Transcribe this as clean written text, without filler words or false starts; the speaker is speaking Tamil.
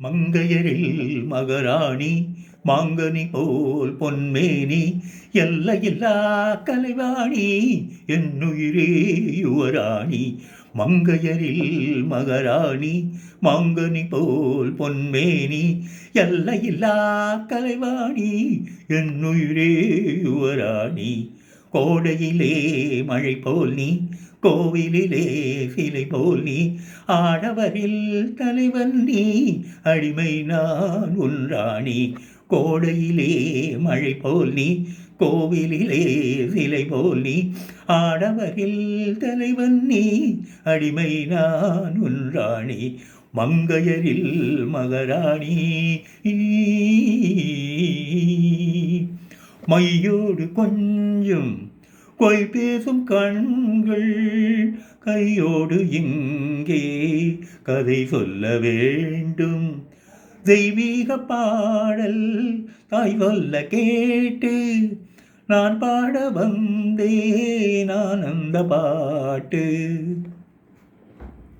மங்கையரில் மகராணி மாங்கனி போல் பொன்மேனி எல்லையில்லா கலைவாணி என்னுயிரே யுவராணி. மங்கையரில் மகராணி மாங்கனி போல் பொன்மேனி எல்லையில்லா கலைவாணி என்னுயிரே யுவராணி. கோடையிலே மழை போல் நீ கோவிலிலே சிலை போல் நீ ஆடவரில் தலைவன் நீ அடிமை நான் உன் ராணி. கோடையிலே மழை போல் நீ கோவிலிலே சிலை போல் நீ ஆடவரில் தலைவன் நீ அடிமை நான் உன் ராணி. மங்கையரில் மகராணி மையோடு கொஞ்சம் பொய் பேசும் கண்கள் கையோடு இங்கே கதை சொல்ல வேண்டும். தெய்வீக பாடல் தாய் சொல்ல கேட்டு நான் பாட வந்தேன் ஆனந்த பாட்டு.